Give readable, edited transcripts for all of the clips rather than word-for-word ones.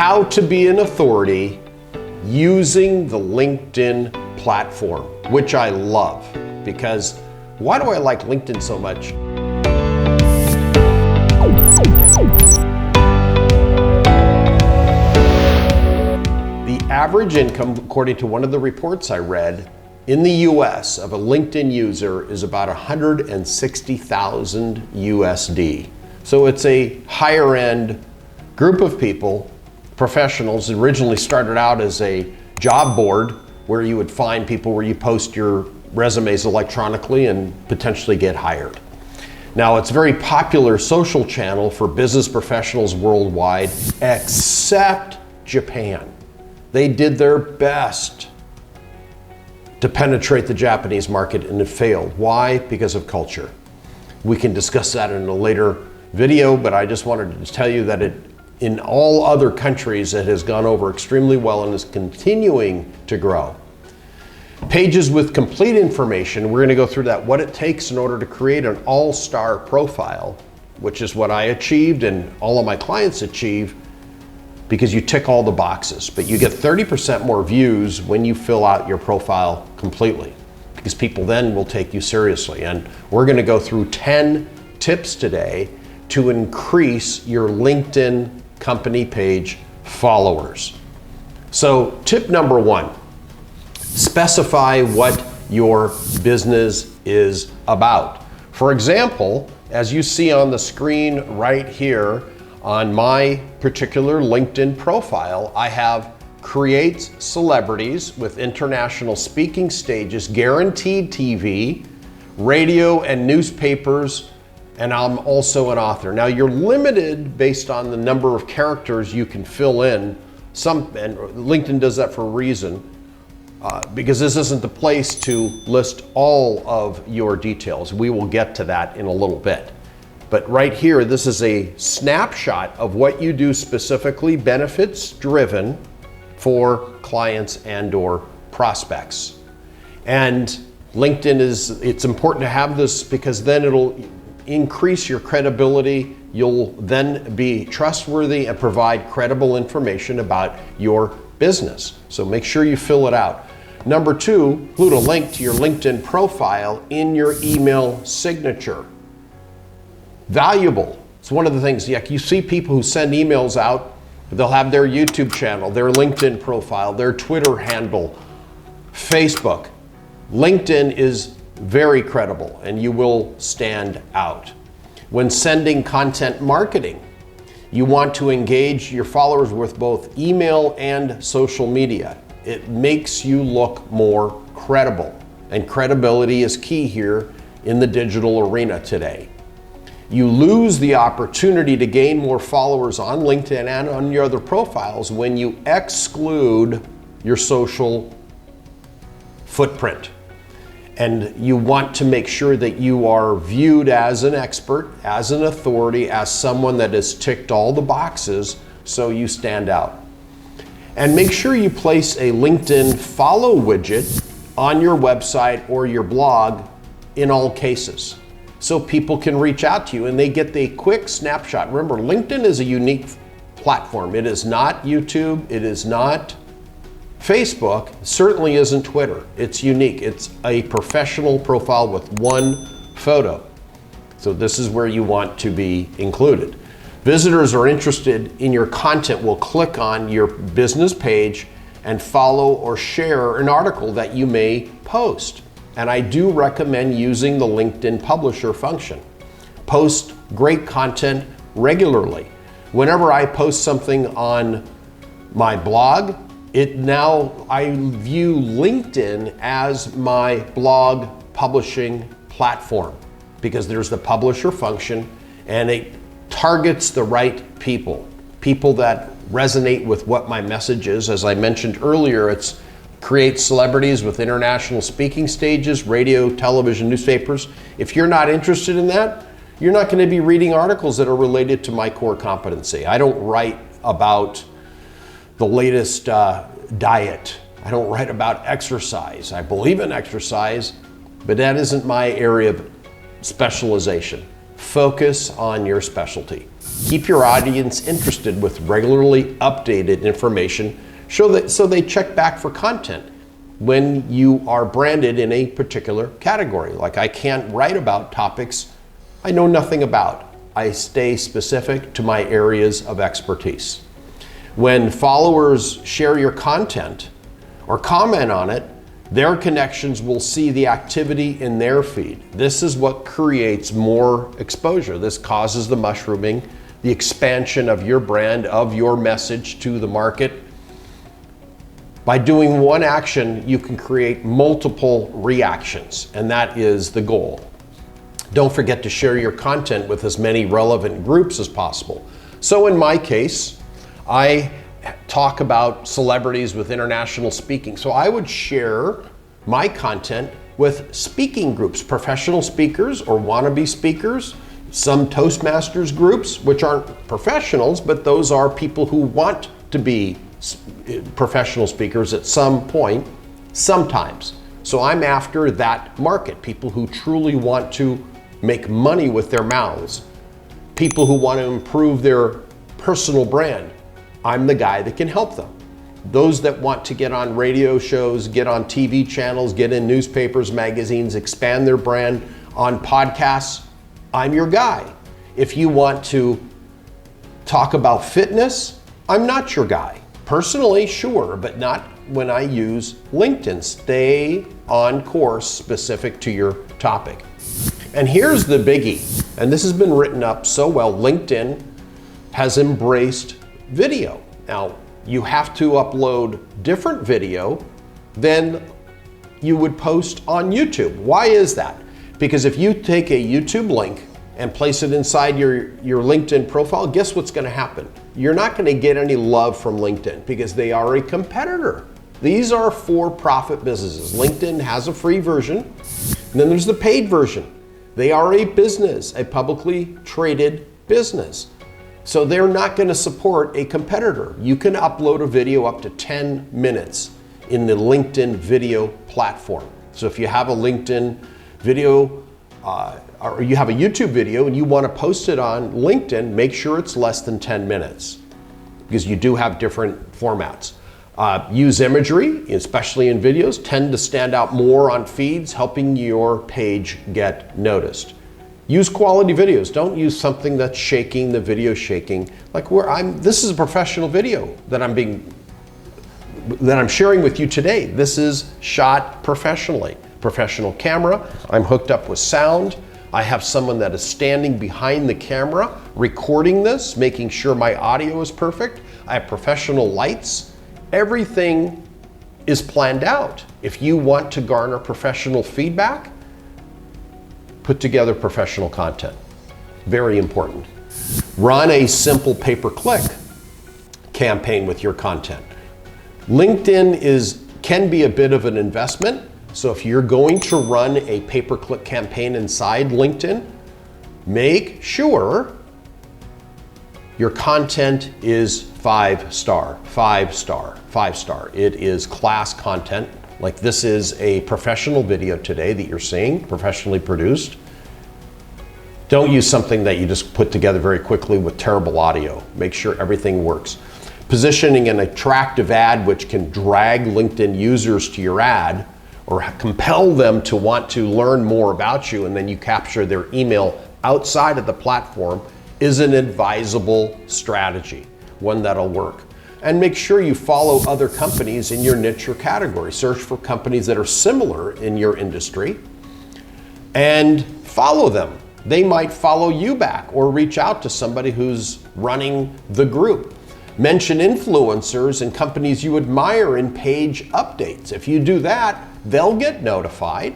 how to be an authority using the LinkedIn platform, which I love, because why do I like LinkedIn so much? The average income, according to one of the reports I read, in the US of a LinkedIn user is about 160,000 USD. So it's a higher end group of people, professionals. Originally started out as a job board where you would find people where you post your resumes electronically and potentially get hired. Now it's a very popular social channel for business professionals worldwide, except Japan. They did their best to penetrate the Japanese market and it failed. Why? Because of culture. We can discuss that in a later video, but I just wanted to tell you that in all other countries it has gone over extremely well and is continuing to grow. Pages with complete information, we're going to go through that, what it takes in order to create an all-star profile, which is what I achieved and all of my clients achieve, because you tick all the boxes, but you get 30% more views when you fill out your profile completely, because people then will take you seriously. And we're going to go through 10 tips today to increase your LinkedIn company page followers. So tip number one, specify what your business is about. For example, as you see on the screen right here, on my particular LinkedIn profile, I have creates celebrities with international speaking stages, guaranteed TV, radio and newspapers, and I'm also an author. Now you're limited based on the number of characters you can fill in. And LinkedIn does that for a reason, because this isn't the place to list all of your details. We will get to that in a little bit. But right here, this is a snapshot of what you do specifically, benefits driven for clients and or prospects. And LinkedIn it's important to have this because then it'll increase your credibility. You'll then be trustworthy and provide credible information about your business. So make sure you fill it out. Number two, include a link to your LinkedIn profile in your email signature. Valuable. It's one of the things, you see people who send emails out, they'll have their YouTube channel, their LinkedIn profile, their Twitter handle, Facebook. LinkedIn is very credible and you will stand out. When sending content marketing, you want to engage your followers with both email and social media. It makes you look more credible, and credibility is key here in the digital arena today. You lose the opportunity to gain more followers on LinkedIn and on your other profiles when you exclude your social footprint. And you want to make sure that you are viewed as an expert, as an authority, as someone that has ticked all the boxes so you stand out. And make sure you place a LinkedIn follow widget on your website or your blog in all cases, so people can reach out to you and they get the quick snapshot. Remember, LinkedIn is a unique platform. It is not YouTube, it is not Facebook, it certainly isn't Twitter. It's unique. It's a professional profile with one photo. So this is where you want to be included. Visitors are interested in your content will click on your business page and follow or share an article that you may post. And I do recommend using the LinkedIn publisher function. Post great content regularly. Whenever I post something on my blog, I view LinkedIn as my blog publishing platform, because there's the publisher function and it targets the right people that resonate with what my message is. As I mentioned earlier, it's create celebrities with international speaking stages, radio, television, newspapers. If you're not interested in that, you're not going to be reading articles that are related to my core competency. I don't write about the latest diet. I don't write about exercise. I believe in exercise, but that isn't my area of specialization. Focus on your specialty. Keep your audience interested with regularly updated information so they check back for content when you are branded in a particular category. Like, I can't write about topics I know nothing about. I stay specific to my areas of expertise. When followers share your content or comment on it, their connections will see the activity in their feed. This is what creates more exposure. This causes the mushrooming, the expansion of your brand, of your message to the market. By doing one action, you can create multiple reactions, and that is the goal. Don't forget to share your content with as many relevant groups as possible. So in my case, I talk about celebrities with international speaking. So I would share my content with speaking groups, professional speakers or wannabe speakers, some Toastmasters groups, which aren't professionals, but those are people who want to be professional speakers at some point, sometimes. So I'm after that market, people who truly want to make money with their mouths, people who want to improve their personal brand. I'm the guy that can help them. Those that want to get on radio shows, get on TV channels, get in newspapers, magazines, expand their brand on podcasts, I'm your guy. If you want to talk about fitness, I'm not your guy. Personally, sure, but not when I use LinkedIn. Stay on course specific to your topic. And here's the biggie, and this has been written up so well. LinkedIn has embraced video. Now, you have to upload different video than you would post on YouTube. Why is that? Because if you take a YouTube link and place it inside your LinkedIn profile, guess what's going to happen? You're not going to get any love from LinkedIn because they are a competitor. These are for-profit businesses. LinkedIn has a free version, and then there's the paid version. They are a business, a publicly traded business. So they're not going to support a competitor. You can upload a video up to 10 minutes in the LinkedIn video platform. So if you have a LinkedIn video or you have a YouTube video and you want to post it on LinkedIn, make sure it's less than 10 minutes because you do have different formats. Use imagery, especially in videos, tend to stand out more on feeds, helping your page get noticed. Use quality videos. Don't use something that's shaking, the video shaking. Like this is a professional video that I'm sharing with you today. This is shot professionally. Professional camera. I'm hooked up with sound. I have someone that is standing behind the camera recording this, making sure my audio is perfect. I have professional lights. Everything is planned out. If you want to garner professional feedback, put together professional content. Very important. Run a simple pay-per-click campaign with your content. LinkedIn can be a bit of an investment. So if you're going to run a pay-per-click campaign inside LinkedIn, make sure your content is 5-star, 5-star, 5-star. It is class content. Like this is a professional video today that you're seeing, professionally produced. Don't use something that you just put together very quickly with terrible audio. Make sure everything works. Positioning an attractive ad which can drag LinkedIn users to your ad or compel them to want to learn more about you, and then you capture their email outside of the platform is an advisable strategy, one that'll work. And make sure you follow other companies in your niche or category. Search for companies that are similar in your industry and follow them. They might follow you back or reach out to somebody who's running the group. Mention influencers and companies you admire in page updates. If you do that, they'll get notified.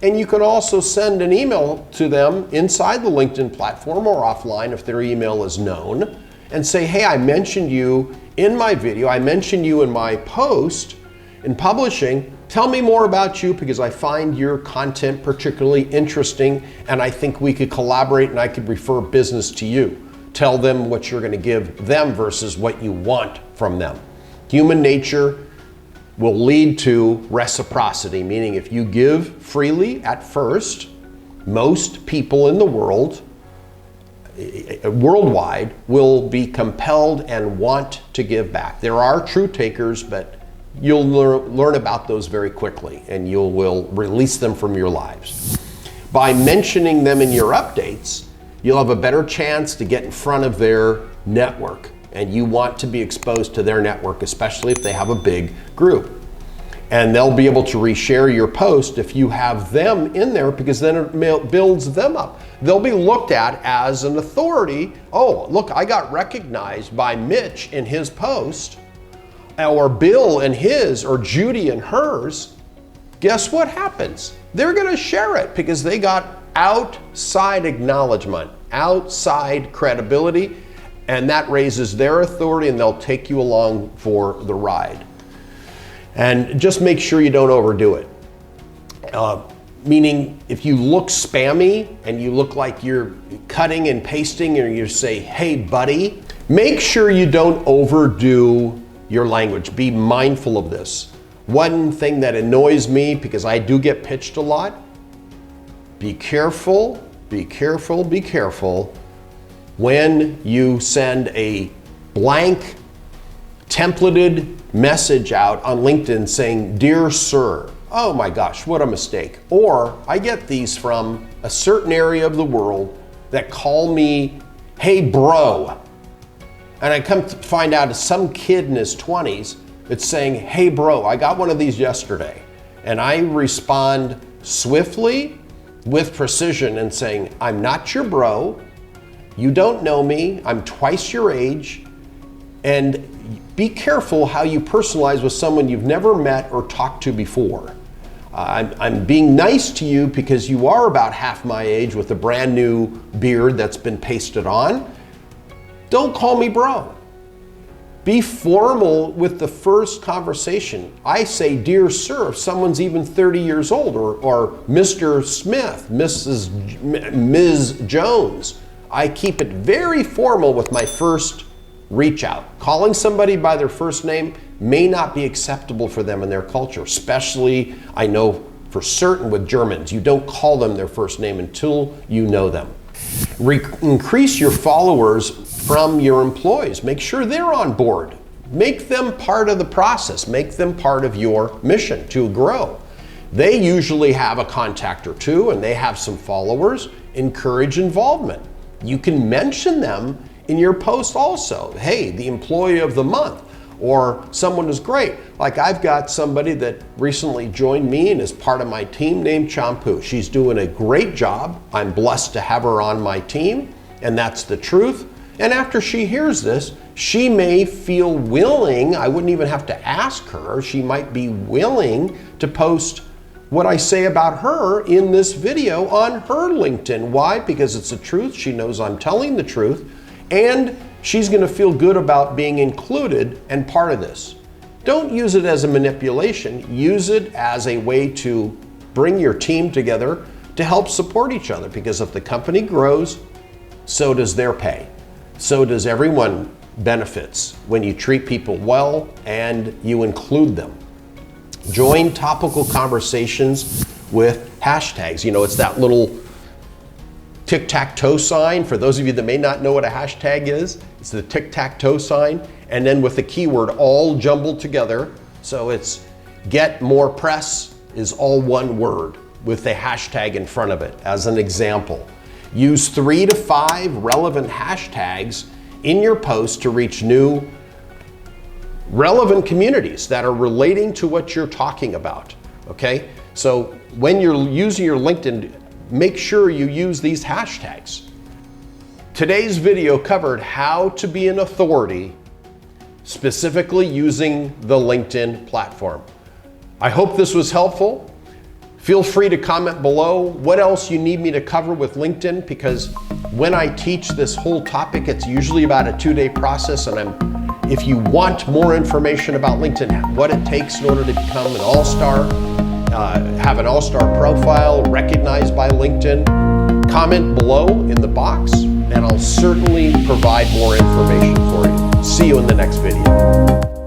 And you can also send an email to them inside the LinkedIn platform or offline if their email is known and say, hey, I mentioned you in my video, I mentioned you in my post in publishing. Tell me more about you because I find your content particularly interesting and I think we could collaborate and I could refer business to you. Tell them what you're going to give them versus what you want from them. Human nature will lead to reciprocity, meaning if you give freely at first, most people in the world worldwide will be compelled and want to give back. There are true takers, but you'll learn about those very quickly, and you will release them from your lives. By mentioning them in your updates, you'll have a better chance to get in front of their network, and you want to be exposed to their network, especially if they have a big group. And they'll be able to reshare your post if you have them in there, because then it builds them up. They'll be looked at as an authority. Oh, look, I got recognized by Mitch in his post, or Bill in his, or Judy in hers. Guess what happens? They're gonna share it because they got outside acknowledgement, outside credibility, and that raises their authority, and they'll take you along for the ride. And just make sure you don't overdo it. Meaning, if you look spammy and you look like you're cutting and pasting, or you say, hey buddy, make sure you don't overdo your language. Be mindful of this. One thing that annoys me, because I do get pitched a lot, be careful, be careful, be careful when you send a blank templated message out on LinkedIn saying, dear sir. Oh my gosh, what a mistake. Or I get these from a certain area of the world that call me, hey bro. And I come to find out it's some kid in his 20s that's saying, hey bro, I got one of these yesterday. And I respond swiftly with precision and saying, I'm not your bro. You don't know me. I'm twice your age. And be careful how you personalize with someone you've never met or talked to before. I'm being nice to you because you are about half my age with a brand new beard that's been pasted on. Don't call me bro. Be formal with the first conversation. I say, dear sir, if someone's even 30 years old, or Mr. Smith, Ms. Jones. I keep it very formal with my first reach out. Calling somebody by their first name may not be acceptable for them in their culture, especially, I know for certain with Germans, you don't call them their first name until you know them. Increase your followers from your employees. Make sure they're on board. Make them part of the process. Make them part of your mission to grow. They usually have a contact or two, and they have some followers. Encourage involvement. You can mention them in your post also. Hey, the employee of the month, or someone is great. Like I've got somebody that recently joined me and is part of my team named Champu. She's doing a great job. I'm blessed to have her on my team, and that's the truth. And after she hears this, she may feel willing, I wouldn't even have to ask her, she might be willing to post what I say about her in this video on her LinkedIn. Why? Because it's the truth. She knows I'm telling the truth. And she's going to feel good about being included and part of this. Don't use it as a manipulation. Use it as a way to bring your team together to help support each other, because if the company grows, so does their pay. So does everyone benefits when you treat people well and you include them. Join topical conversations with hashtags. You know, it's that little tic-tac-toe sign. For those of you that may not know what a hashtag is, it's the tic-tac-toe sign, and then with the keyword all jumbled together. So it's get more press is all one word with the hashtag in front of it as an example. Use 3 to 5 relevant hashtags in your post to reach new relevant communities that are relating to what you're talking about, okay? So when you're using your LinkedIn, make sure you use these hashtags. Today's video covered how to be an authority, specifically using the LinkedIn platform. I hope this was helpful. Feel free to comment below what else you need me to cover with LinkedIn, because when I teach this whole topic, it's usually about a 2-day process, and if you want more information about LinkedIn, what it takes in order to become an all-star, have an all-star profile recognized by LinkedIn, comment below in the box, and I'll certainly provide more information for you. See you in the next video.